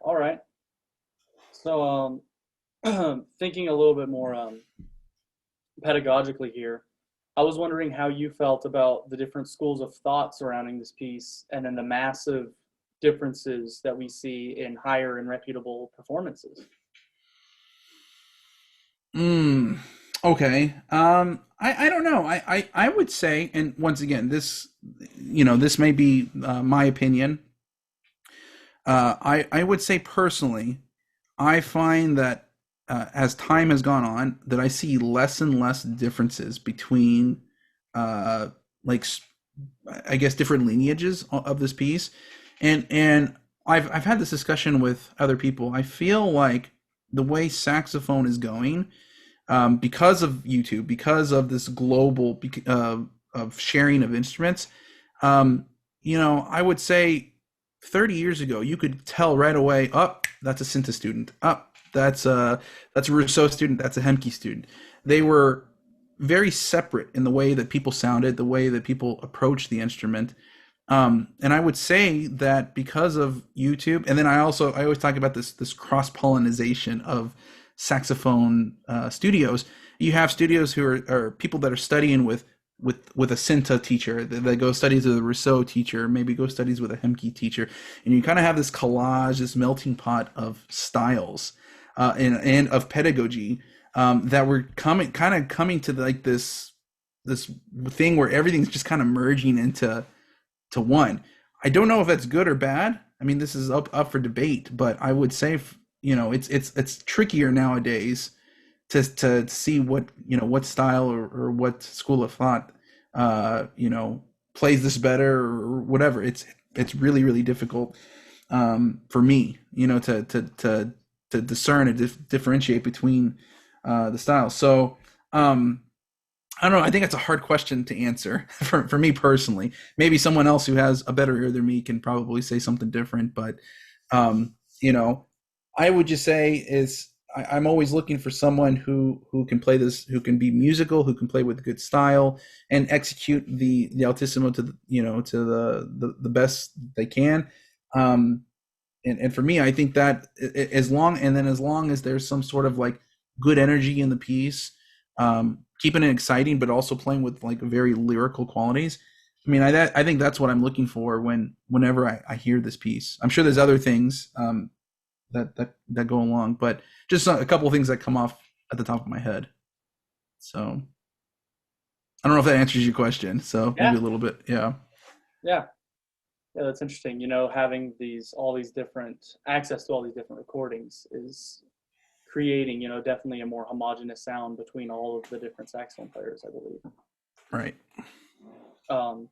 All right. So, thinking a little bit more pedagogically here, I was wondering how you felt about the different schools of thought surrounding this piece, and then the massive differences that we see in higher and reputable performances. Mm, okay. I don't know. I would say, and once again, this may be my opinion. I would say personally, I find that as time has gone on, that I see less and less differences between, uh, like, I guess, different lineages of this piece, and I've had this discussion with other people. I feel like the way saxophone is going, because of YouTube, because of this global of sharing of instruments. I would say 30 years ago, you could tell right away, oh, that's a Synta student. Oh, that's a Rousseau student. That's a Hemke student. They were very separate in the way that people sounded, the way that people approached the instrument. And I would say that because of YouTube, and then I always talk about this cross pollination of saxophone studios. You have studios who are people that are studying with a Synta teacher, that go studies with a Rousseau teacher, maybe go studies with a Hemke teacher, and you kind of have this collage, this melting pot of styles, and of pedagogy, that we're coming to like this thing where everything's just kind of merging into one. I don't know if that's good or bad. I mean, this is up for debate, but I would say, it's trickier nowadays to see what style or what school of thought plays this better or whatever. It's really really difficult, for me, to discern and differentiate between the styles. So, I don't know. I think it's a hard question to answer for me personally. Maybe someone else who has a better ear than me can probably say something different. But, um, you know, I would just say I'm always looking for someone who can play this, who can be musical, who can play with good style and execute the altissimo to the best they can. Um, and for me, I think that as long as there's some sort of like good energy in the piece, keeping it exciting, but also playing with like very lyrical qualities. I mean, I think that's what I'm looking for whenever I hear this piece. I'm sure there's other things, that go along, but just a couple of things that come off at the top of my head. So I don't know if that answers your question. So maybe Yeah, a little bit, yeah. yeah, yeah. That's interesting. Having all these different access to all these different recordings is creating, definitely a more homogeneous sound between all of the different saxophone players, I believe. Right. Um,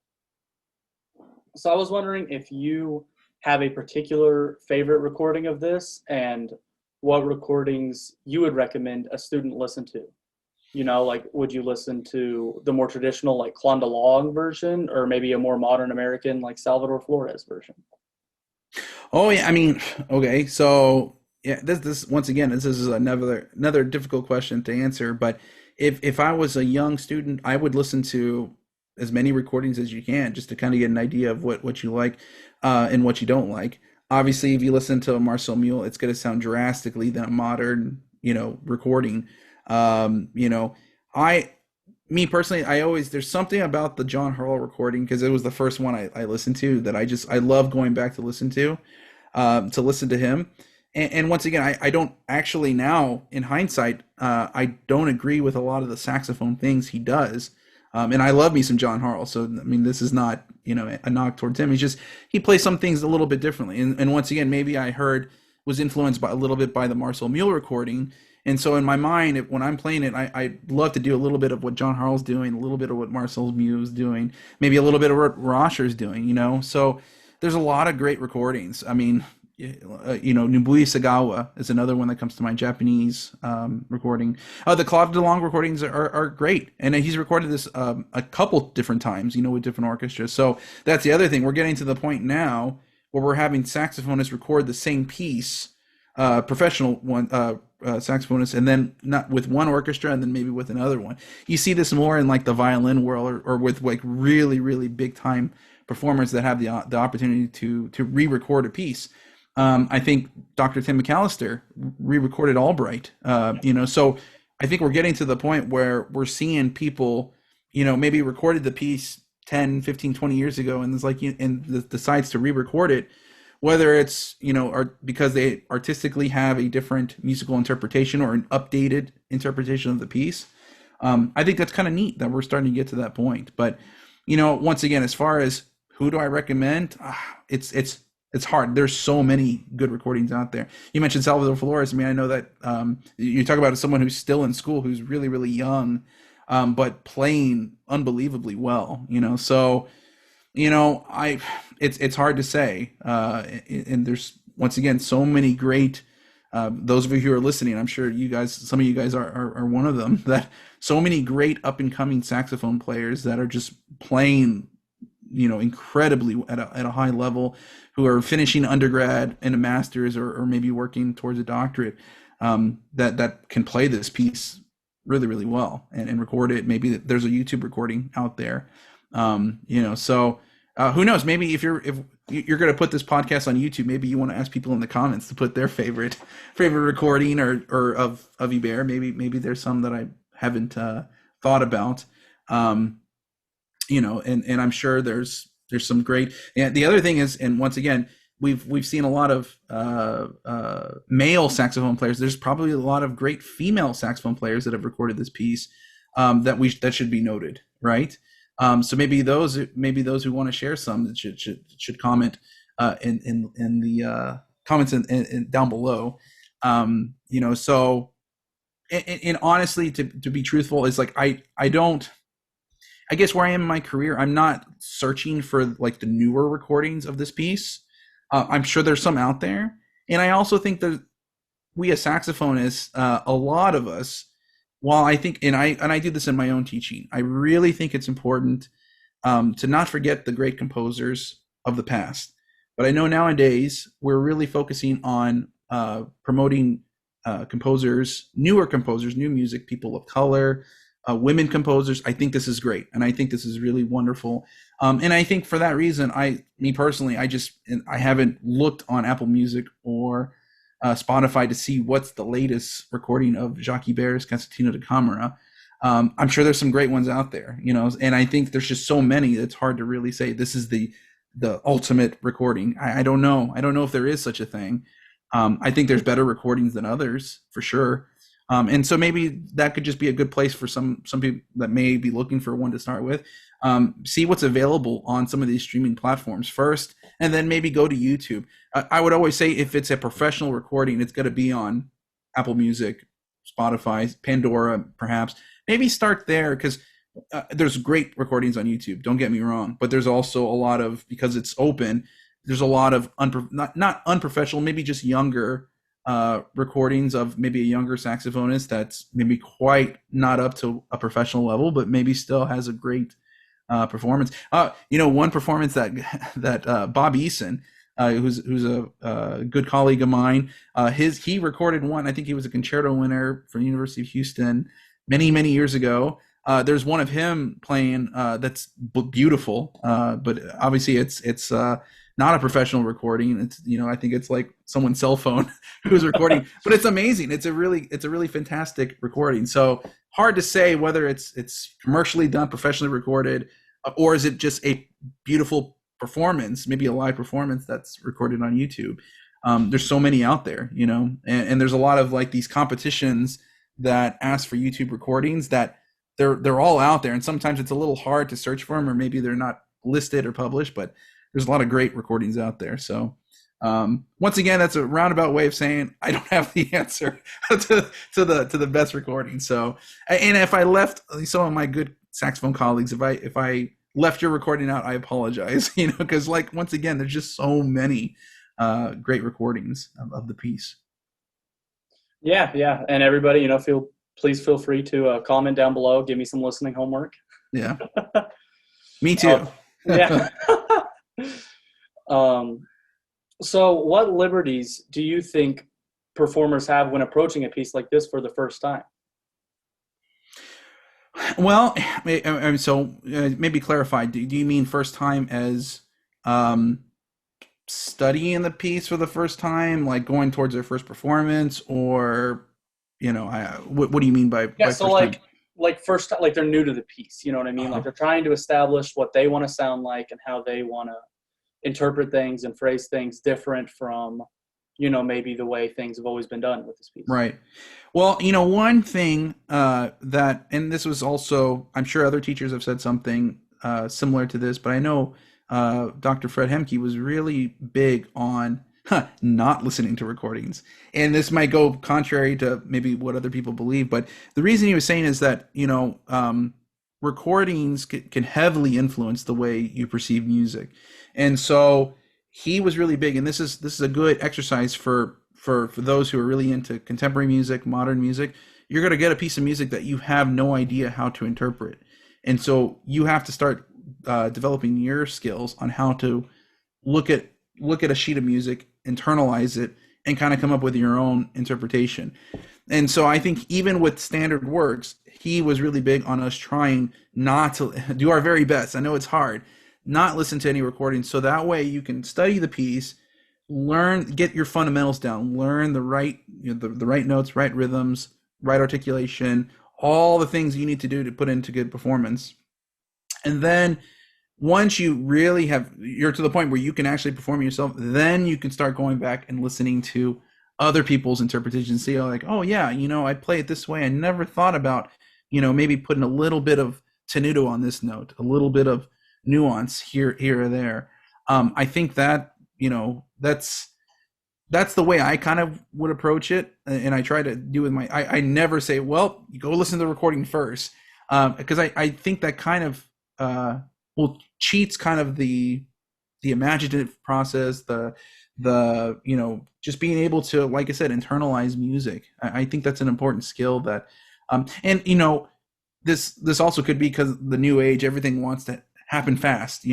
so I was wondering if you have a particular favorite recording of this and what recordings you would recommend a student listen to. Like, would you listen to the more traditional, like Clon de Long version, or maybe a more modern American, like Salvador Flores version? Oh yeah, I mean, okay, so yeah, this once again, this is another difficult question to answer. But if I was a young student, I would listen to as many recordings as you can, just to kind of get an idea of what you like, and what you don't like. Obviously, if you listen to a Marcel Mule, it's going to sound drastically than a modern, recording. I me personally, I always there's something about the John Harrell recording, because it was the first one I listened to, that I love going back to listen to him. And once again, I don't actually, now in hindsight, I don't agree with a lot of the saxophone things he does. And I love me some John Harrell. So, I mean, this is not, a knock towards him. He's just, he plays some things a little bit differently. And once again, maybe was influenced by a little bit by the Marcel Mule recording. And so in my mind, when I'm playing it, I love to do a little bit of what John Harrell's doing, a little bit of what Marcel Mule's doing, maybe a little bit of what Rosher's doing. So there's a lot of great recordings. I mean, Nubui Sagawa is another one that comes to mind, Japanese, recording. The Claude DeLong recordings are great, and he's recorded this, a couple different times, with different orchestras. So that's the other thing. We're getting to the point now where we're having saxophonists record the same piece, professional one, saxophonists, and then not with one orchestra, and then maybe with another one. You see this more in like the violin world, or with like really really big time performers that have the opportunity to re-record a piece. I think Dr. Tim McAllister re-recorded Albright. So I think we're getting to the point where we're seeing people, maybe recorded the piece 10, 15, 20 years ago, and it's like, decides to re-record it, whether it's, or because they artistically have a different musical interpretation or an updated interpretation of the piece. I think that's kind of neat that we're starting to get to that point. But, once again, as far as who do I recommend, it's hard. There's so many good recordings out there. You mentioned Salvador Flores. I mean, I know that you talk about someone who's still in school, who's really, really young, but playing unbelievably well. So it's hard to say. And there's once again so many great. Those of you who are listening, I'm sure some of you guys are one of them. That so many great up and coming saxophone players that are just playing, incredibly at a high level, who are finishing undergrad and a master's, or maybe working towards a doctorate, that can play this piece really, really well and record it. Maybe there's a YouTube recording out there. So who knows? Maybe if you're going to put this podcast on YouTube, maybe you want to ask people in the comments to put their favorite recording or of Ibert. Maybe there's some that I haven't thought about. And I'm sure there's some great. And the other thing is, and once again, we've seen a lot of male saxophone players. There's probably a lot of great female saxophone players that have recorded this piece that should be noted, right? So maybe those who want to share some should comment in the comments in down below. So and honestly, to be truthful, is like I guess where I am in my career, I'm not searching for like the newer recordings of this piece. I'm sure there's some out there, and I also think that we as saxophonists, a lot of us, while I think, and I do this in my own teaching, I really think it's important to not forget the great composers of the past. But I know nowadays we're really focusing on promoting newer composers, new music, people of color, women composers. I think this is great, and I think this is really wonderful. And I think for that reason, me personally, I haven't looked on Apple Music or Spotify to see what's the latest recording of Jacques Ibert's Concertino de Camera. I'm sure there's some great ones out there, and I think there's just so many that it's hard to really say this is the ultimate recording. I don't know. I don't know if there is such a thing. I think there's better recordings than others for sure. And so maybe that could just be a good place for some people that may be looking for one to start with. See what's available on some of these streaming platforms first, and then maybe go to YouTube. I would always say if it's a professional recording, it's going to be on Apple Music, Spotify, Pandora, perhaps. Maybe start there, because there's great recordings on YouTube. Don't get me wrong, but there's also a lot of, because it's open, there's a lot of not unprofessional, maybe just younger recordings of maybe a younger saxophonist that's maybe quite not up to a professional level, but maybe still has a great performance. One performance that Bob Eason, who's a good colleague of mine, he recorded one. I think he was a concerto winner for the University of Houston many years ago. There's one of him playing that's beautiful, but obviously it's not a professional recording. It's I think it's like someone's cell phone who's recording, but it's amazing. It's a really fantastic recording. So hard to say whether it's commercially done, professionally recorded, or is it just a beautiful performance, maybe a live performance that's recorded on YouTube. There's so many out there, and there's a lot of like these competitions that ask for YouTube recordings that they're all out there, and sometimes it's a little hard to search for them, or maybe they're not listed or published, but there's a lot of great recordings out there. So once again, that's a roundabout way of saying I don't have the answer to the best recording. So, and if I left some of my good saxophone colleagues, if I left your recording out, I apologize, because like, once again, there's just so many great recordings of the piece. Yeah. And everybody, please feel free to comment down below. Give me some listening homework. Yeah. Me too. Yeah. So what liberties do you think performers have when approaching a piece like this for the first time? Well, so maybe clarify. Do you mean first time as studying the piece for the first time, like going towards their first performance, or what do you mean by Yeah, so first time? like first, like they're new to the piece, you know what I mean? Uh-huh. Like they're trying to establish what they want to sound like and how they want to interpret things and phrase things different from, maybe the way things have always been done with this piece. Right. Well, one thing that, and this was also, I'm sure other teachers have said something similar to this, but I know Dr. Fred Hemke was really big on not listening to recordings. And this might go contrary to maybe what other people believe, but the reason he was saying is that, recordings can heavily influence the way you perceive music. And so he was really big, and this is a good exercise for those who are really into contemporary music, modern music. You're going to get a piece of music that you have no idea how to interpret, and so you have to start developing your skills on how to look at a sheet of music, internalize it, and kind of come up with your own interpretation. And so I think even with standard works, he was really big on us trying not to do our very best. I know it's hard, not listen to any recordings, so that way you can study the piece, learn, get your fundamentals down, learn the right, the right notes, right rhythms, right articulation, all the things you need to do to put into good performance. And then once you really you're to the point where you can actually perform yourself, then you can start going back and listening to other people's interpretations. See, like, oh yeah, I play it this way. I never thought about, maybe putting a little bit of tenuto on this note, a little bit of nuance here or there. I think that, that's the way I kind of would approach it, and I try to do with I never say, well, you go listen to the recording first, because I think that kind of well, cheats kind of the imaginative process, the just being able to, like I said, internalize music. I think that's an important skill that, and this also could be because the new age, everything wants to happen fast.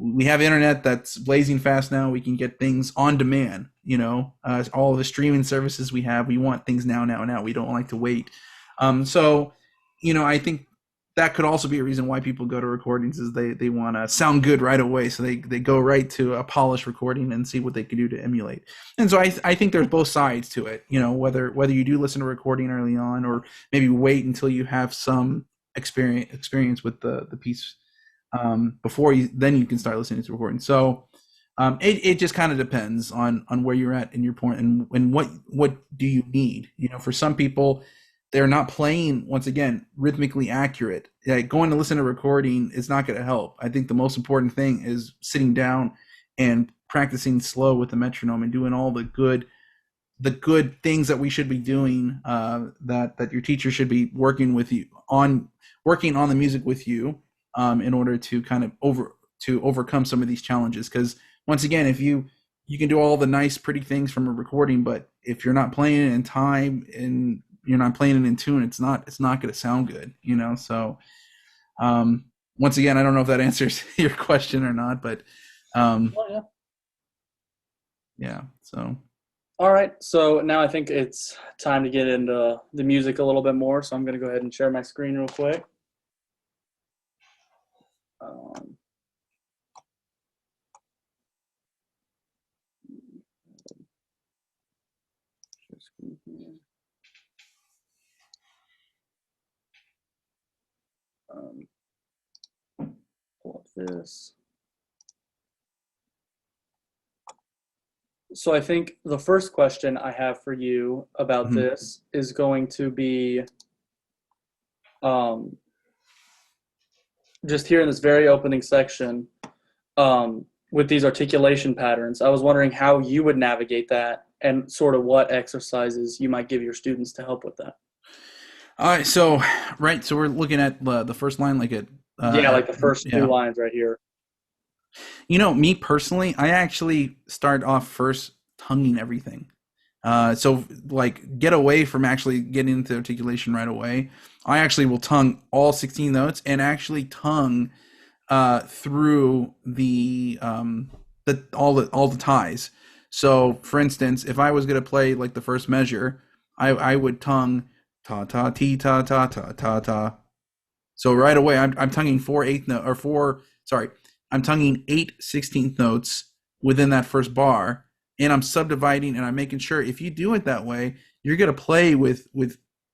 We have internet that's blazing fast now. We can get things on demand. All of the streaming services we have, we want things now, now, now. We don't like to wait. So, I think that could also be a reason why people go to recordings, is they want to sound good right away. So they go right to a polished recording and see what they can do to emulate. And so I think there's both sides to it, whether you do listen to a recording early on, or maybe wait until you have some experience with the piece, before then you can start listening to recording. So it just kind of depends on where you're at in your point, and what do you need. For some people, they're not playing, once again, rhythmically accurate. Like, going to listen to a recording is not going to help. I think the most important thing is sitting down and practicing slow with the metronome, and doing all the good things that we should be doing, that your teacher should be working on the music with you, in order to kind of overcome some of these challenges. Because once again, if you can do all the nice pretty things from a recording, but if you're not playing it in time and you're not playing it in tune, it's not going to sound good. So once again, I don't know if that answers your question or not, but Yeah. yeah. So All right, so now I think it's time to get into the music a little bit more. So I'm going to go ahead and share my screen real quick. Um, share screen here. Pull up this. So I think the first question I have for you about mhm. this is going to be, um, just here in this very opening section, with these articulation patterns. I was wondering how you would navigate that, and sort of what exercises you might give your students to help with that. All right, so we're looking at the first line, like Yeah, like the first two yeah. lines right here. Me personally, I actually start off first tonguing everything. So, like, get away from actually getting into articulation right away. I actually will tongue all 16 notes, and actually tongue through all the ties. So, for instance, if I was gonna play like the first measure, I would tongue ta ta ti ta ta ta ta ta. So right away, I'm tonguing 4/8 note, or four. Sorry, I'm tonguing 8/16 notes within that first bar, and I'm subdividing and I'm making sure if you do it that way, you're going to play with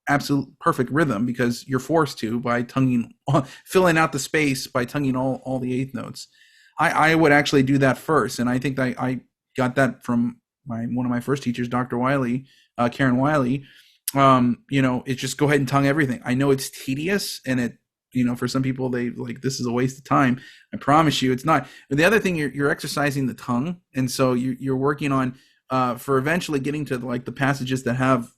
absolute perfect rhythm because you're forced to by tonguing, filling out the space by tonguing all the eighth notes. I would actually do that first, and I think that I got that from one of my first teachers, Dr. Wiley, Karen Wiley. It's just go ahead and tongue everything. I know it's tedious, and for some people they like this is a waste of time. I promise you, it's not. But the other thing, you're exercising the tongue, and so you're working on for eventually getting to like the passages that have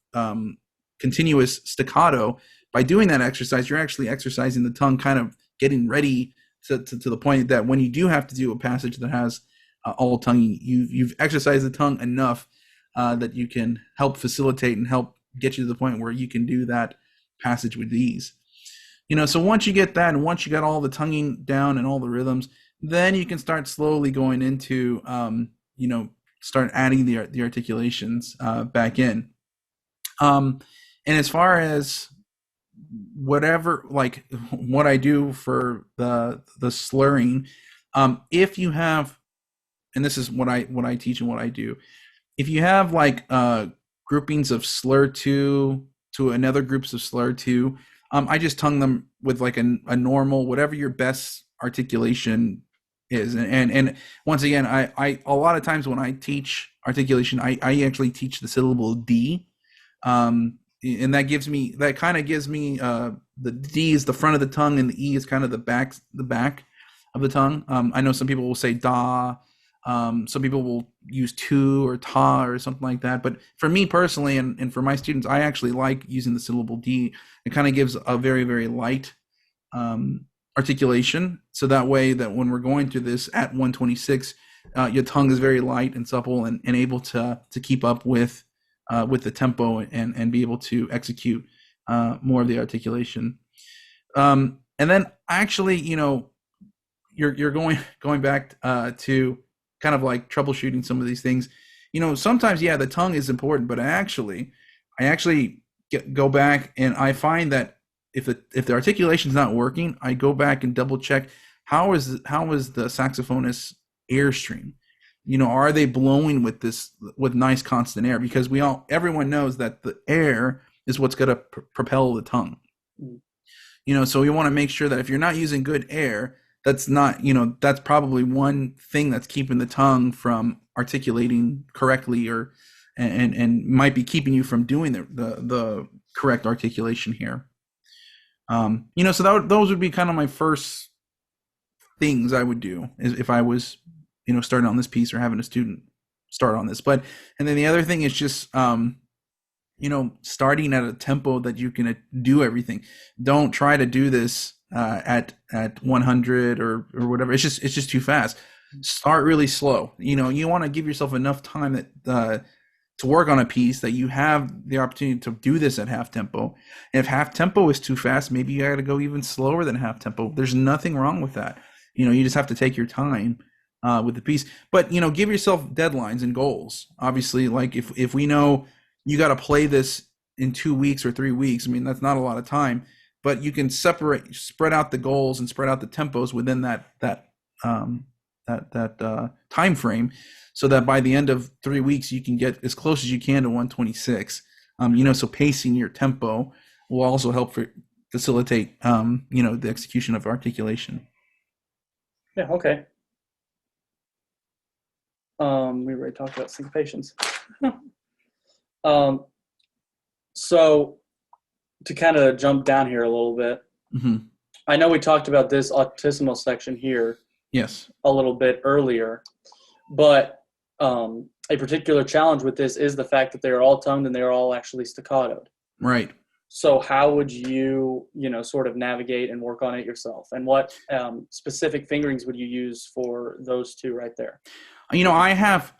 continuous staccato. By doing that exercise, you're actually exercising the tongue, kind of getting ready to the point that when you do have to do a passage that has all tonguing, you've exercised the tongue enough that you can help facilitate and help get you to the point where you can do that passage with ease. So once you get that, and once you got all the tonguing down and all the rhythms, then you can start slowly going into start adding the articulations back in. And as far as whatever, like what I do for the slurring, if you have, and this is what I teach and what I do, if you have like groupings of slur two to another groups of slur two, I just tongue them with like a normal, whatever your best articulation is. And once again, I a lot of times when I teach articulation, I actually teach the syllable D. And that kind of gives me the D is the front of the tongue and the E is kind of the back of the tongue. I know some people will say da, some people will use tu or ta or something like that. But for me personally, and for my students, I actually like using the syllable D. It kind of gives a very, very light articulation. So that way that when we're going through this at 126, your tongue is very light and supple and able to keep up with the tempo and be able to execute more of the articulation. And then actually, you're going back to kind of like troubleshooting some of these things. Sometimes, yeah, the tongue is important, but I actually go back and I find that if the articulation is not working, I go back and double check how is the saxophonist's airstream. Are they blowing with nice constant air? Because everyone knows that the air is what's going to propel the tongue. So we want to make sure that if you're not using good air, that's not, that's probably one thing that's keeping the tongue from articulating correctly and might be keeping you from doing the correct articulation here. So those would be kind of my first things I would do if I was starting on this piece or having a student start on this. And then the other thing is just, starting at a tempo that you can do everything. Don't try to do this at 100 or whatever. It's just too fast. Start really slow. You want to give yourself enough time that to work on a piece that you have the opportunity to do this at half tempo. And if half tempo is too fast, maybe you got to go even slower than half tempo. There's nothing wrong with that. You just have to take your time with the piece, but give yourself deadlines and goals. Obviously, like if we know you got to play this in 2 weeks or 3 weeks, I mean that's not a lot of time, but you can spread out the goals and spread out the tempos within that time frame, so that by the end of 3 weeks you can get as close as you can to 126. So pacing your tempo will also help facilitate the execution of articulation. Yeah. Okay. We already talked about syncopations. So to kind of jump down here a little bit, I know we talked about this altissimo section here, yes, a little bit earlier, but a particular challenge with this is the fact that they're all tongued and they're all actually staccatoed. Right. So how would you, sort of navigate and work on it yourself? And what specific fingerings would you use for those two right there? I've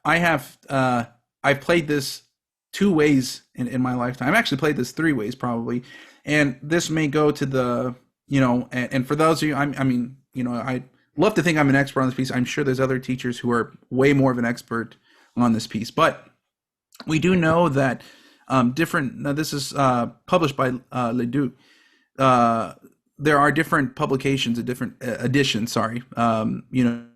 played this 2 ways in my lifetime. I've actually played this 3 ways probably. And this may go to the, and for those of you, I love to think I'm an expert on this piece. I'm sure there's other teachers who are way more of an expert on this piece, but we do know that this is published by Ledoux. There are different publications, different editions,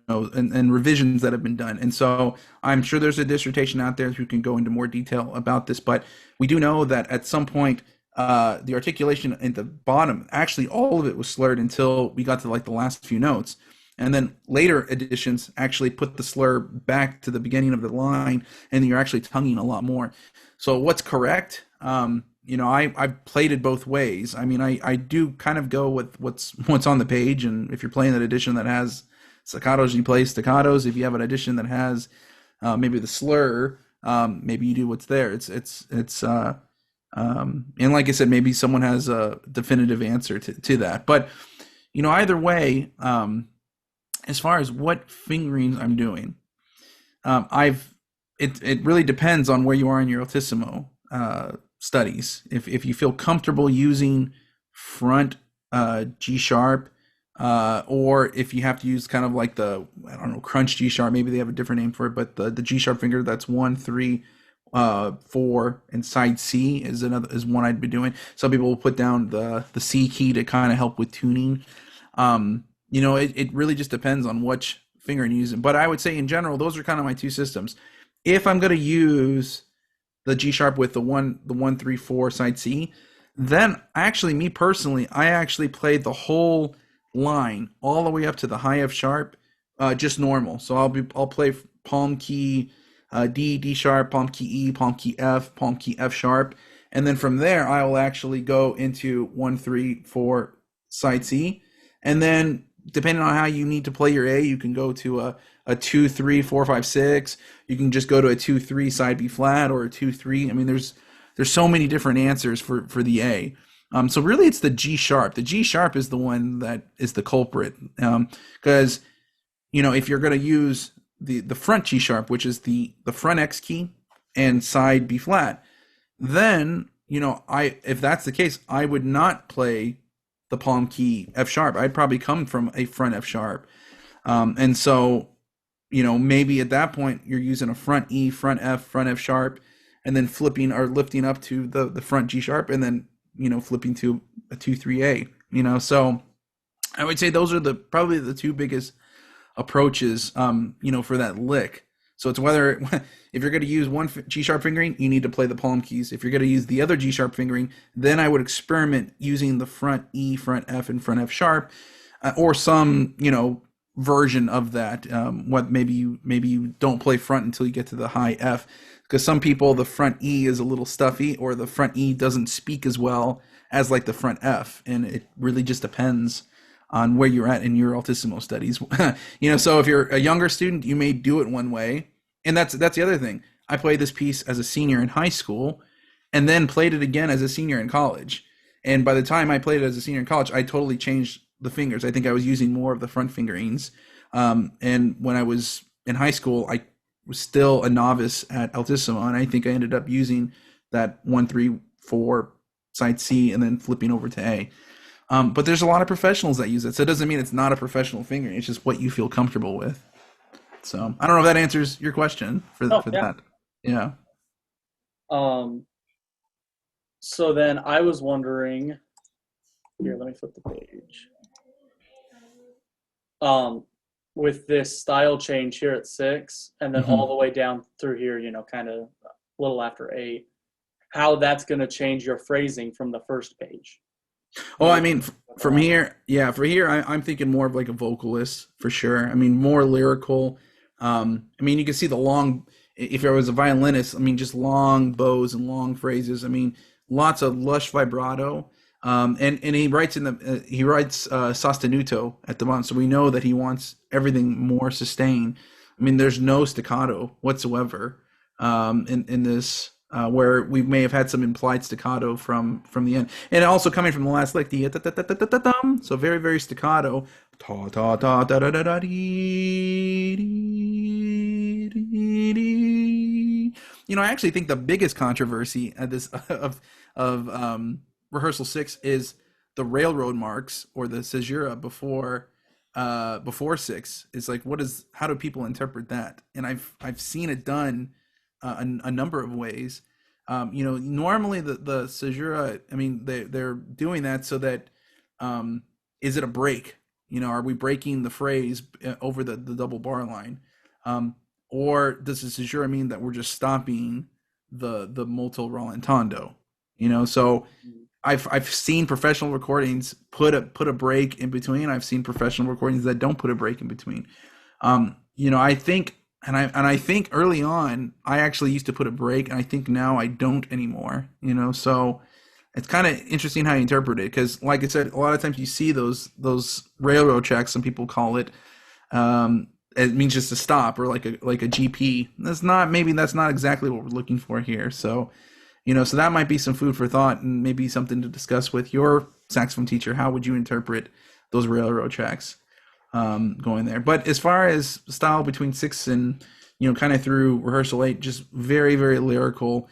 and revisions that have been done. And so I'm sure there's a dissertation out there who can go into more detail about this, but we do know that at some point, the articulation at the bottom, actually all of it was slurred until we got to like the last few notes. And then later editions actually put the slur back to the beginning of the line, and you're actually tonguing a lot more. So what's correct? I've played it both ways. I mean, I do kind of go with what's on the page, and if you're playing that edition that has staccatos, you play staccatos. If you have an edition that has maybe the slur, maybe you do what's there. And like I said, maybe someone has a definitive answer to that. But either way, as far as what fingerings I'm doing, it really depends on where you are in your altissimo studies. If you feel comfortable using front G sharp, or if you have to use kind of like the, I don't know, crunch G sharp, maybe they have a different name for it, but the G sharp finger that's 1, 3, 4, and side C is one I'd be doing. Some people will put down the C key to kind of help with tuning. It really just depends on which finger you're using. But I would say in general, those are kind of my two systems. If I'm going to use the G sharp with the 1, 3, 4 side C, then actually, me personally, I actually played the whole line all the way up to the high F sharp, just normal. So I'll play palm key D sharp, palm key E, palm key F sharp, and then from there I will actually go into 1, 3, 4 side C, and then depending on how you need to play your A, you can go to a 2, 3, 4, 5, 6. You can just go to a 2, 3 side B flat, or a 2, 3. I mean, there's so many different answers for the A. So really, it's the G sharp. The G sharp is the one that is the culprit, because if you're going to use the front G sharp, which is the front X key and side B flat, then if that's the case, I would not play the palm key F sharp. I'd probably come from a front F sharp, and so maybe at that point you're using a front E, front F sharp, and then flipping or lifting up to the front G sharp, and then flipping to a 2, 3A. So I would say those are probably the two biggest approaches, for that lick. So it's whether if you're going to use one G sharp fingering, you need to play the palm keys. If you're going to use the other G sharp fingering, then I would experiment using the front E, front F, and front F sharp, or some version of that. What maybe you don't play front until you get to the high F, because some people the front E is a little stuffy, or the front E doesn't speak as well as like the front F, and it really just depends on where you're at in your altissimo studies. So if you're a younger student, you may do it one way, and that's the other thing. I played this piece as a senior in high school, and then played it again as a senior in college. And by the time I played it as a senior in college, I totally changed the fingers. I think I was using more of the front fingerings. And when I was in high school, I was still a novice at altissimo, and I think I ended up using that 1, 3, 4 side C and then flipping over to A. But there's a lot of professionals that use it, so it doesn't mean it's not a professional fingering. It's just what you feel comfortable with. So I don't know if that answers your question for Yeah. that. Yeah. So then I was wondering, here, let me flip the page. With this style change here at 6, and then all the way down through here, kind of a little after 8, how that's going to change your phrasing from the first page. Oh, I mean, from here, I'm thinking more of like a vocalist for sure. I mean, more lyrical. I mean, you can see the long, if I was a violinist, I mean, just long bows and long phrases. I mean, lots of lush vibrato. And he writes sostenuto at the bottom, so we know that he wants everything more sustained. I mean, there's no staccato whatsoever in this, where we may have had some implied staccato from the end, and also coming from the last lick, the so very, very staccato. Ta ta ta da da da da dee. I actually think the biggest controversy at this of rehearsal 6 is the railroad marks, or the caesura before 6. It's like, how do people interpret that? And I've seen it done a number of ways. Normally the caesura, I mean, they're doing that so that is it a break? Are we breaking the phrase over the double bar line? Um, or does this assure mean that we're just stopping the molto rallentando? So Mhm. I've seen professional recordings put a break in between. I've seen professional recordings that don't put a break in between. I think, and I think early on I actually used to put a break, and I think now I don't anymore. So it's kind of interesting how you interpret it, because, like I said, a lot of times you see those railroad checks, some people call it. It means just to stop, or like a GP. That's not exactly what we're looking for here. So that might be some food for thought, and maybe something to discuss with your saxophone teacher. How would you interpret those railroad tracks going there? But as far as style between six and kind of through rehearsal eight, just very very lyrical.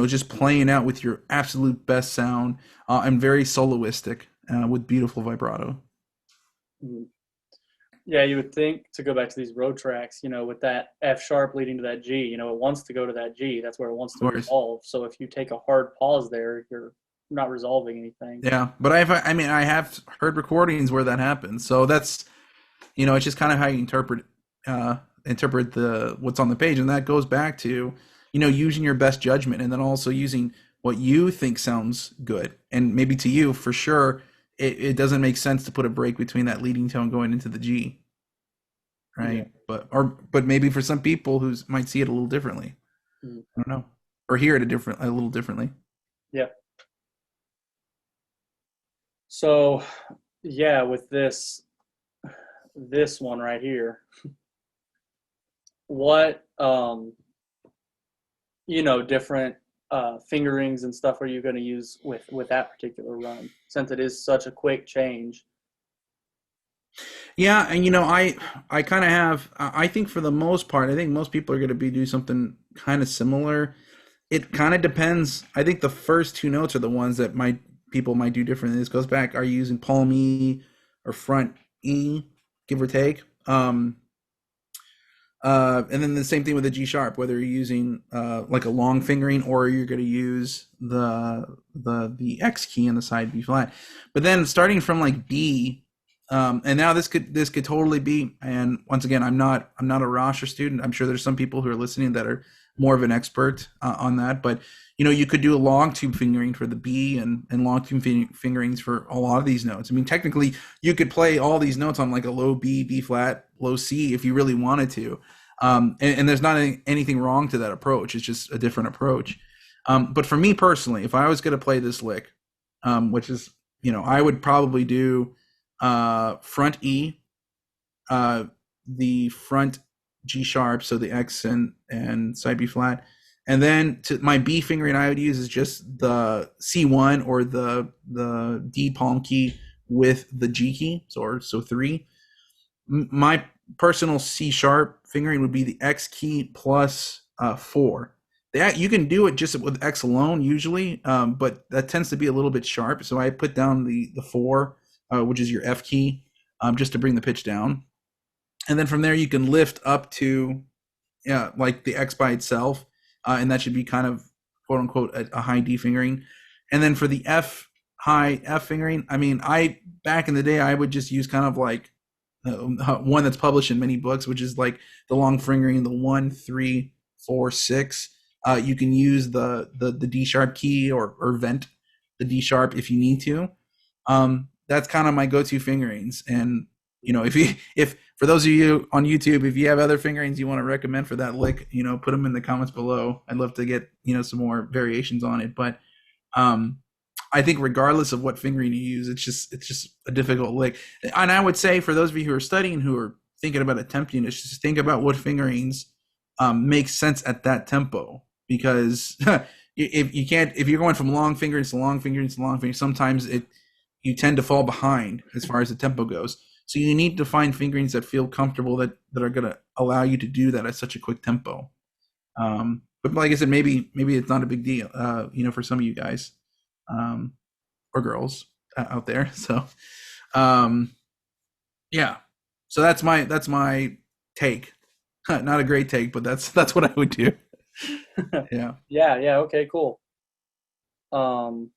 Just playing out with your absolute best sound, and very soloistic with beautiful vibrato. Mhm. Yeah, you would think, to go back to these road tracks, with that F sharp leading to that G, it wants to go to that G. That's where it wants Of to course. resolve. So if you take a hard pause there, you're not resolving anything. Yeah, but I have heard recordings where that happens. So that's it's just kind of how you interpret the what's on the page, and that goes back to using your best judgment, and then also using what you think sounds good, and maybe to you for sure it doesn't make sense to put a break between that leading tone going into the G, Yeah. right? But maybe for some people who might see it a little differently. Mhm. I don't know, or hear it a little differently. Yeah. So, yeah, with this one right here, what different fingerings and stuff are you going to use with that particular run, since it is such a quick change? Yeah, and I kind of have. I think for the most part, I think most people are going to be do something kind of similar. It kind of depends. I think the first two notes are the ones that people might do differently. This goes back: are you using palm E or front E, give or take? And then the same thing with the G sharp, whether you're using like a long fingering, or you're going to use the X key in the side B flat. But then starting from like B, and now this could totally be. And once again, I'm not a Rosher student. I'm sure there's some people who are listening that are more of an expert on that. But you could do a long tube fingering for the B, and long tube fingerings for a lot of these notes. I mean, technically, you could play all these notes on like a low B, B flat, low C if you really wanted to. And there's not anything wrong to that approach. It's just a different approach. But for me personally, if I was going to play this lick, which is, I would probably do front E, uh, the front G sharp, so the X and side B flat. And then my B fingering I would use is just the C1 or the D palm key with the G key, so three. My personal C sharp fingering would be the X key plus four. That you can do it just with X alone usually, but that tends to be a little bit sharp. So I put down the four, which is your F key, just to bring the pitch down, and then from there you can lift up to like the X by itself, and that should be kind of quote unquote a high D fingering. And then for the high F fingering, I mean, I back in the day I would just use kind of like one that's published in many books, which is like the long fingering, the 1 3 4 6. You can use the D sharp key, or vent the D sharp if you need to. That's kind of my go-to fingerings. And if for those of you on YouTube, if you have other fingerings you want to recommend for that lick, put them in the comments below. I'd love to get some more variations on it. But um, I think regardless of what fingering you use, it's just a difficult lick. And I would say for those of you who are studying, who are thinking about attempting it, just think about what fingerings make sense at that tempo. Because if you're going from long fingerings to long fingerings to long fingerings, sometimes you tend to fall behind as far as the tempo goes. So you need to find fingerings that feel comfortable, that are going to allow you to do that at such a quick tempo. But like I said, maybe it's not a big deal, for some of you guys, or girls out there. So, um, yeah. So that's my take. Not a great take, but that's what I would do. Yeah. Yeah, yeah, okay, cool. Um,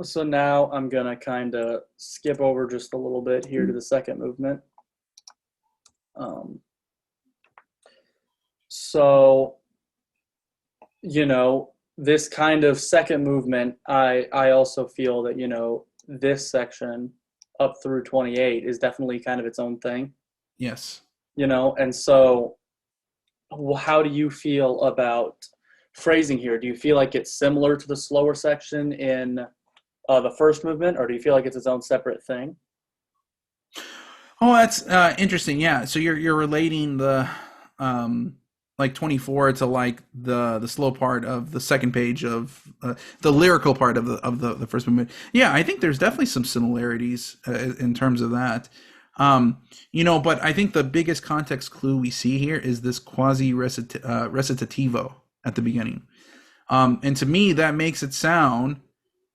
So now I'm gonna kind of skip over just a little bit here to the second movement. Um, so this kind of second movement, I also feel that this section up through 28 is definitely kind of its own thing. Yes. And so how do you feel about phrasing here? Do you feel like it's similar to the slower section in the first movement, or do you feel like it's its own separate thing? Oh, that's interesting. Yeah. So you're relating the like 24 to like the slow part of the second page of the lyrical part of the first movement. Yeah, I think there's definitely some similarities in terms of that. But I think the biggest context clue we see here is this quasi recitativo at the beginning. And to me, that makes it sound,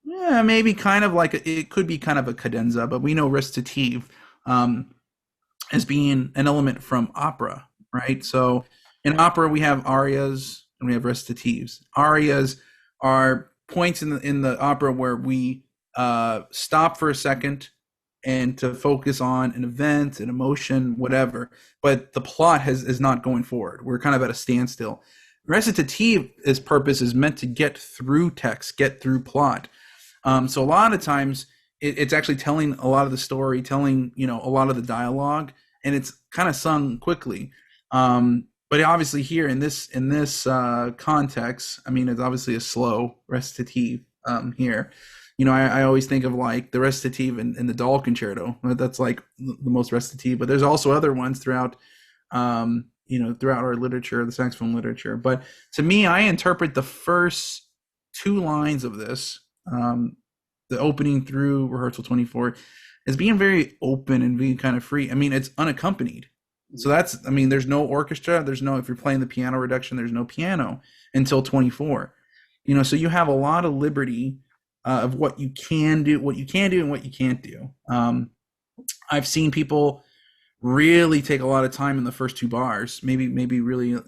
yeah, maybe kind of like it could be kind of a cadenza, but we know recitative as being an element from opera, right? So in opera, we have arias and we have recitatives. Arias are points in the opera where we stop for a second and to focus on an event, an emotion, whatever. But the plot is not going forward. We're kind of at a standstill. Recitative's purpose is meant to get through text, get through plot. So a lot of times it's actually telling a lot of the story, telling a lot of the dialogue, and it's kind of sung quickly. But obviously here in this context, I mean, it's obviously a slow recitative here. I always think of like the recitative in the Doll Concerto. That's like the most recitative, but there's also other ones throughout throughout our literature, the saxophone literature. But to me, I interpret the first two lines of this, the opening through rehearsal 24, as being very open and being kind of free. I mean, it's unaccompanied. So there's no orchestra. There's no, if you're playing the piano reduction, there's no piano until 24. So you have a lot of liberty of what you can do, and what you can't do. I've seen people really take a lot of time in the first two bars, maybe really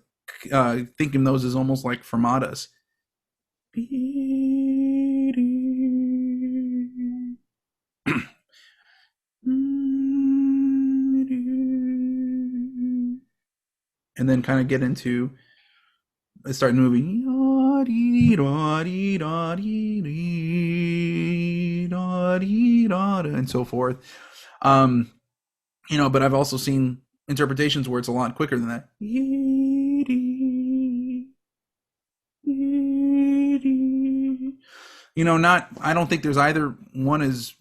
thinking those as almost like fermatas. And then kind of get into start moving and so forth. But I've also seen interpretations where it's a lot quicker than that. Not, I don't think there's either one is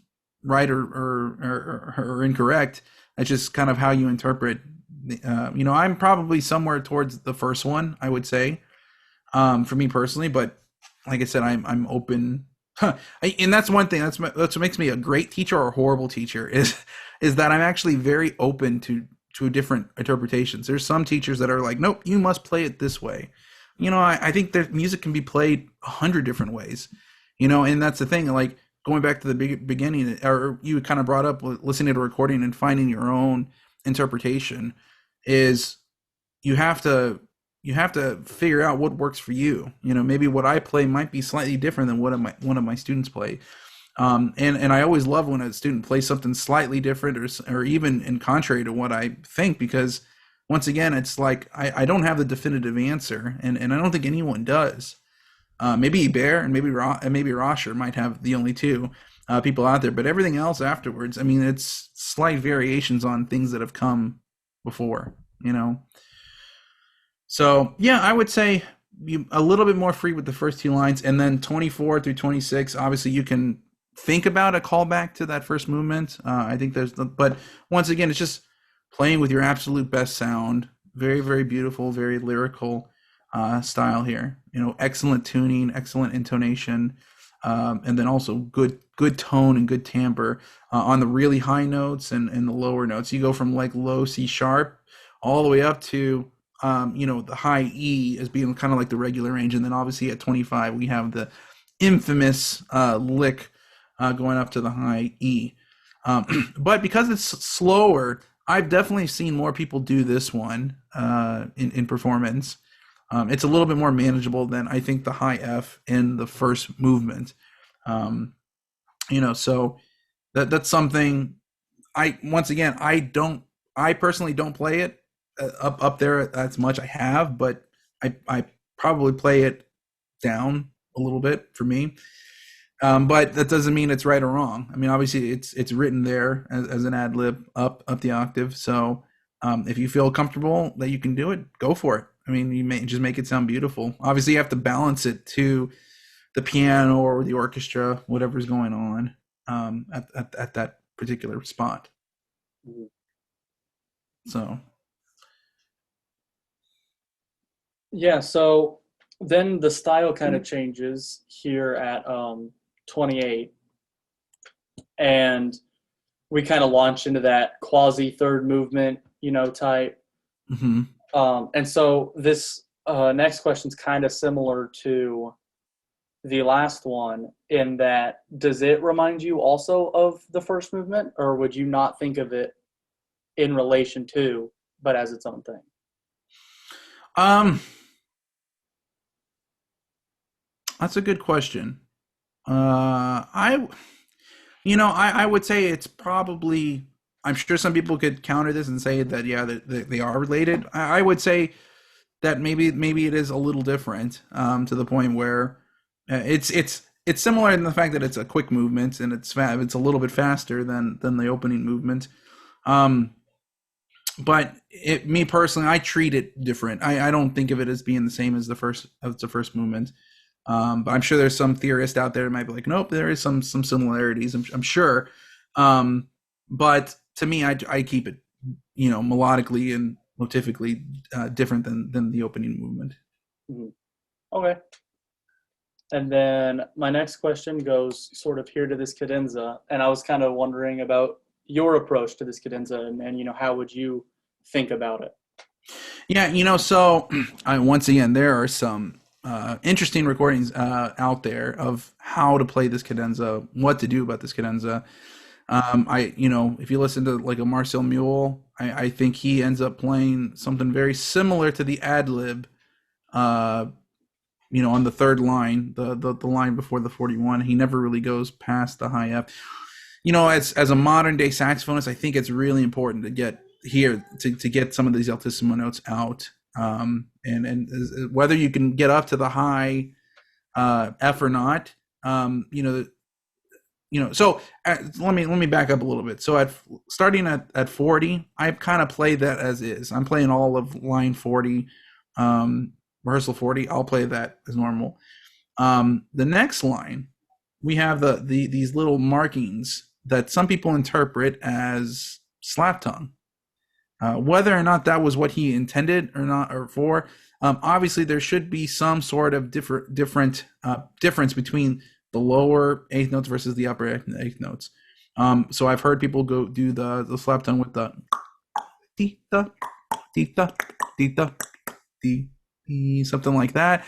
right or incorrect. It's just kind of how you interpret. I'm probably somewhere towards the first one, I would say, for me personally. But like I said, I'm open. And that's one thing. That's what makes me a great teacher or a horrible teacher is that I'm actually very open to different interpretations. There's some teachers that are like, nope, you must play it this way. I think that music can be played 100 different ways. And that's the thing. Like going back to the beginning, or you kind of brought up listening to a recording and finding your own interpretation, is you have to figure out what works for you. Maybe what I play might be slightly different than what one of my students play. And I always love when a student plays something slightly different or even in contrary to what I think, because once again, it's like I don't have the definitive answer, and I don't think anyone does. Maybe Ibert and maybe Roscher might have the only two people out there, but everything else afterwards, I mean, it's slight variations on things that have come before. So yeah, I would say a little bit more free with the first two lines, and then 24 through 26. Obviously, you can think about a callback to that first movement. I think but once again, it's just playing with your absolute best sound. Very, very beautiful, very lyrical style here. Excellent tuning, excellent intonation, and then also good tone and good timbre on the really high notes and the lower notes. You go from like low C sharp all the way up to the high E as being kind of like the regular range, and then obviously at 25 we have the infamous lick going up to the high E. But because it's slower, I've definitely seen more people do this one in performance. It's a little bit more manageable than I think the high F in the first movement. So that's something. Once again, I personally don't play it up there as much. I have, but I probably play it down a little bit for me. But that doesn't mean it's right or wrong. I mean, obviously, it's written there as an ad lib up the octave. So if you feel comfortable that you can do it, go for it. I mean, you may just make it sound beautiful. Obviously, you have to balance it to the piano or the orchestra, whatever's going on at that particular spot. Mhm. So, Yeah, so then the style kind of changes here at 28, and we kind of launch into that quasi third movement, type. mhm. And so this next question is kind of similar to the last one in that does it remind you also of the first movement, or would you not think of it in relation to, but as its own thing? um, that's a good question. I I would say it's probably. I'm sure some people could counter this and say that yeah, that they are related. I would say that maybe it is a little different to the point where it's similar in the fact that it's a quick movement and it's a little bit faster than the opening movement. Um, but me personally, I treat it different. I don't think of it as being the same as the first movement. But I'm sure there's some theorist out there that might be like, nope, there is some similarities. I'm sure. Um, but to me, I keep it, melodically and motifically different than the opening movement. Mhm. Okay. And then my next question goes sort of here to this cadenza, and I was kind of wondering about your approach to this cadenza, and how would you think about it? Yeah, so once again, there are some interesting recordings out there of how to play this cadenza, what to do about this cadenza. If you listen to like a Marcel Mule, I think he ends up playing something very similar to the ad lib, uh, on the third line, the line before the 41. He never really goes past the high F. As a modern day saxophonist, I think it's really important to get here to get some of these altissimo notes out. And whether you can get up to the high F or not, so let me back up a little bit. So starting at 40, I kind of play that as is. I'm playing all of line 40, rehearsal 40. I'll play that as normal. The next line, we have these little markings that some people interpret as slap tongue. Whether or not that was what he intended or not, or for, obviously there should be some sort of difference between the lower eighth notes versus the upper eighth notes. So I've heard people go do the slap tongue with the tita tita tita something like that.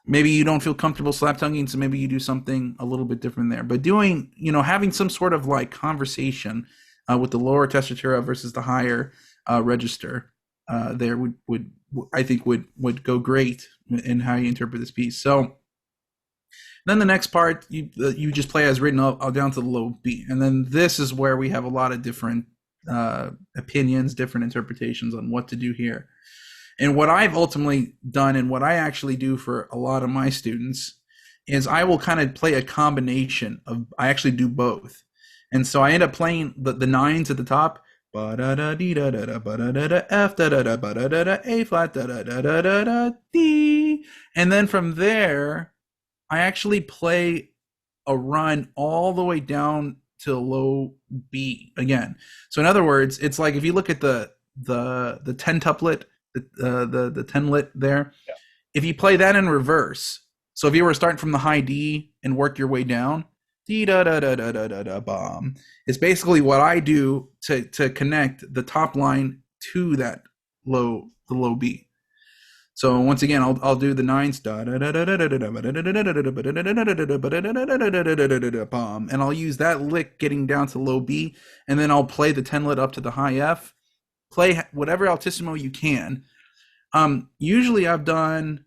Maybe you don't feel comfortable slap tonguing, so maybe you do something a little bit different there. But having some sort of like conversation with the lower tessitura versus the higher register, there would I think would go great in how you interpret this piece. So then the next part you just play as written all down to the low B, and then this is where we have a lot of different opinions, different interpretations on what to do here. And what I've ultimately done and what I actually do for a lot of my students is I will kind of play a combination of, I actually do both. And so I end up playing the nines at the top, F, A flat, D. And then from there, I actually play a run all the way down to low B again. So in other words, it's like if you look at the 10 tuplet, the 10 lit there, Yeah. if you play that in reverse, so if you were starting from the high D and work your way down, D da da da da da da da bomb, it's basically what I do to connect the top line to that the low B. So once again, I'll do the nines, and I'll use that lick getting down to low B, and then I'll play the 10 lit up to the high F. Play whatever altissimo you can. Usually I've done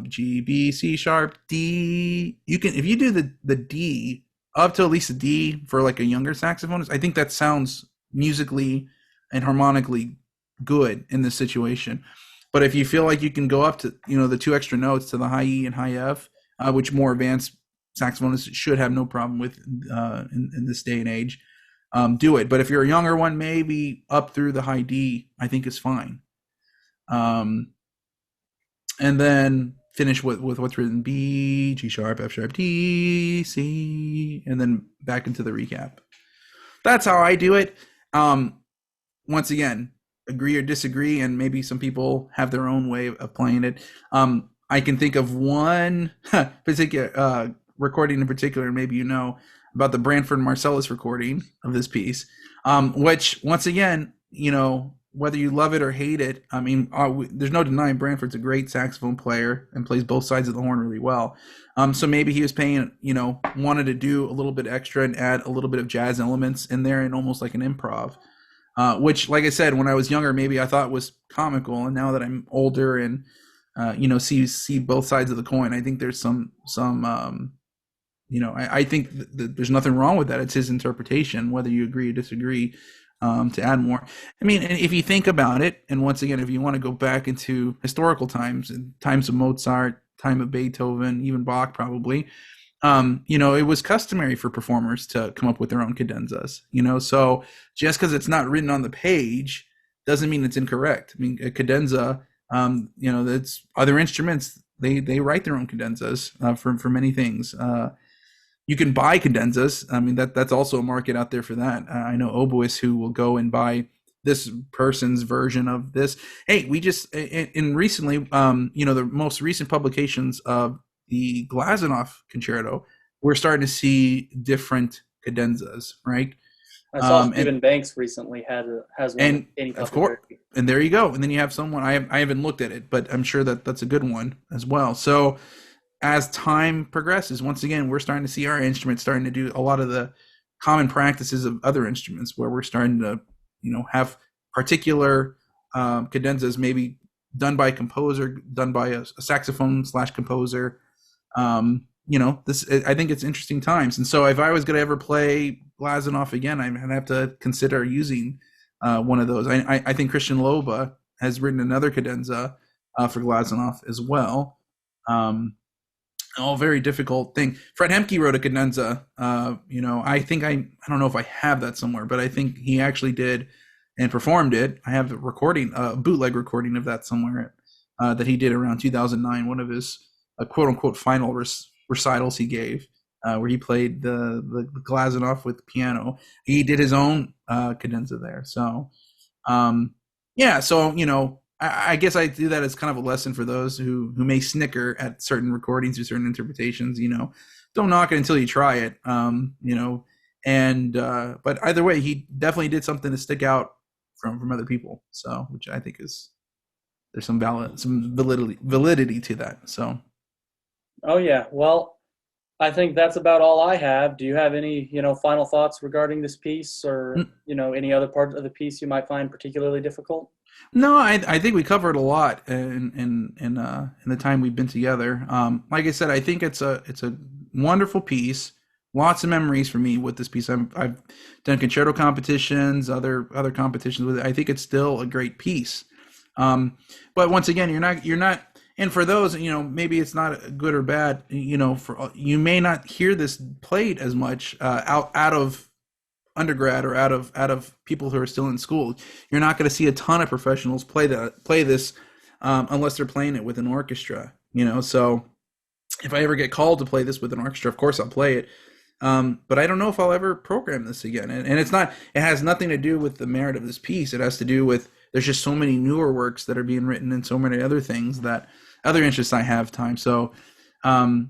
G, B, C sharp, D. You can, if you do the D, up to at least a D for like a younger saxophonist. I think that sounds musically and harmonically good in this situation. But if you feel like you can go up to, the two extra notes to the high E and high F, which more advanced saxophonists should have no problem with in this day and age, do it. But if you're a younger one, maybe up through the high D, I think is fine. And then finish with what's written: B, G sharp, F sharp, D, C, and then back into the recap. That's how I do it. Once again, agree or disagree, and maybe some people have their own way of playing it. I can think of one particular recording in particular, maybe about the Branford Marsalis recording of this piece, which once again, whether you love it or hate it, I mean, there's no denying Branford's a great saxophone player and plays both sides of the horn really well. So maybe he was wanted to do a little bit extra and add a little bit of jazz elements in there and almost like an improv, which, like I said, when I was younger, maybe I thought was comical. And now that I'm older and, see both sides of the coin, I think there's I think that there's nothing wrong with that. It's his interpretation, whether you agree or disagree. To add more. I mean, if you think about it, and once again, if you want to go back into historical times, times of Mozart, time of Beethoven, even Bach probably, it was customary for performers to come up with their own cadenzas, so just because it's not written on the page doesn't mean it's incorrect. I mean, a cadenza, that's other instruments, they write their own cadenzas for many things. You can buy cadenzas. I mean, that's also a market out there for that. I know oboists who will go and buy this person's version of this. Hey, we just in recently, the most recent publications of the Glazunov concerto, we're starting to see different cadenzas, right? I saw Stephen Banks recently has one. And of course, and there you go. And then you have someone I haven't looked at it, but I'm sure that's a good one as well. So as time progresses, once again, we're starting to see our instruments starting to do a lot of the common practices of other instruments, where we're starting to, have particular cadenzas maybe done by a composer, done by a saxophone / composer. I think it's interesting times. And so if I was going to ever play Glazunov again, I'd have to consider using one of those. I think Christian Loba has written another cadenza for Glazunov as well. Very difficult thing. Fred Hemke wrote a cadenza. I think I don't know if I have that somewhere, but I think he actually did and performed it. I have a recording, a bootleg recording of that somewhere that he did around 2009. One of his quote unquote final recitals he gave, where he played the Glazunov with piano. He did his own cadenza there. So, I guess I do that as kind of a lesson for those who may snicker at certain recordings or certain interpretations. Don't knock it until you try it. But either way, he definitely did something to stick out from other people. So, which I think there's some validity to that. So. Oh yeah, well, I think that's about all I have. Do you have any final thoughts regarding this piece, or any other part of the piece you might find particularly difficult? No, I think we covered a lot in the time we've been together. Like I said, I think it's a wonderful piece. Lots of memories for me with this piece. I've done concerto competitions, other competitions with it. I think it's still a great piece. But once again, you're not. And for those, maybe it's not good or bad. You may not hear this played as much out of undergrad or out of people who are still in school. You're not going to see a ton of professionals play this unless they're playing it with an orchestra. So if I ever get called to play this with an orchestra, of course I'll play it. But I don't know if I'll ever program this again. And it has nothing to do with the merit of this piece. It has to do with, there's just so many newer works that are being written and so many other things that other interests I have time. So, I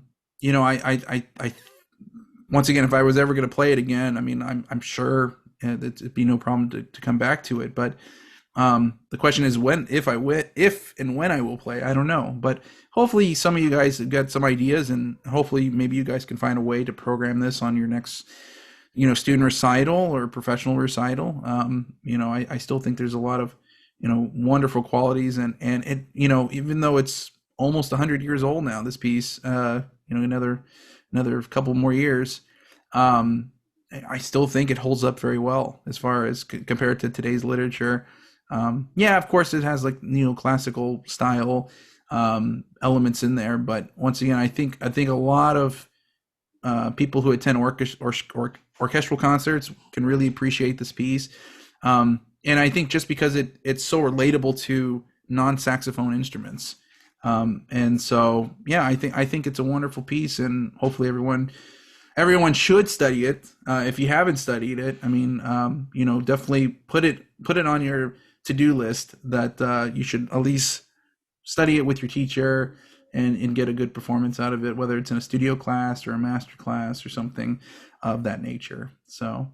once again, if I was ever going to play it again, I mean, I'm sure it'd be no problem to come back to it. But the question is if and when I will play. I don't know, but hopefully some of you guys have got some ideas, and hopefully maybe you guys can find a way to program this on your next, student recital or professional recital. I still think there's a lot of, wonderful qualities, and it, even though it's almost 100 years old now, this piece, another couple more years, um, I still think it holds up very well as far as compared to today's literature. Yeah, of course, it has like neoclassical style elements in there, but once again, I think a lot of people who attend orchestral concerts can really appreciate this piece. And I think just because it's so relatable to non-saxophone instruments. And so, yeah, I think it's a wonderful piece, and hopefully everyone should study it. If you haven't studied it, I mean, definitely put it on your to-do list that you should at least study it with your teacher and get a good performance out of it, whether it's in a studio class or a master class or something of that nature. So,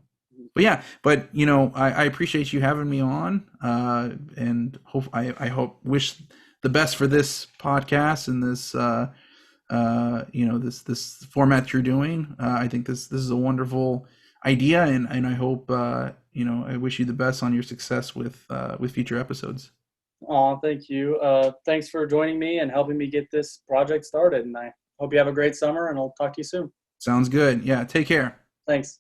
but yeah, but I appreciate you having me on, and I hope wish the best for this podcast and this this format you're doing. I think this is a wonderful idea, and I hope I wish you the best on your success with future episodes. Oh, thank you. Thanks for joining me and helping me get this project started. And I hope you have a great summer, and I'll talk to you soon. Sounds good. Yeah, take care. Thanks.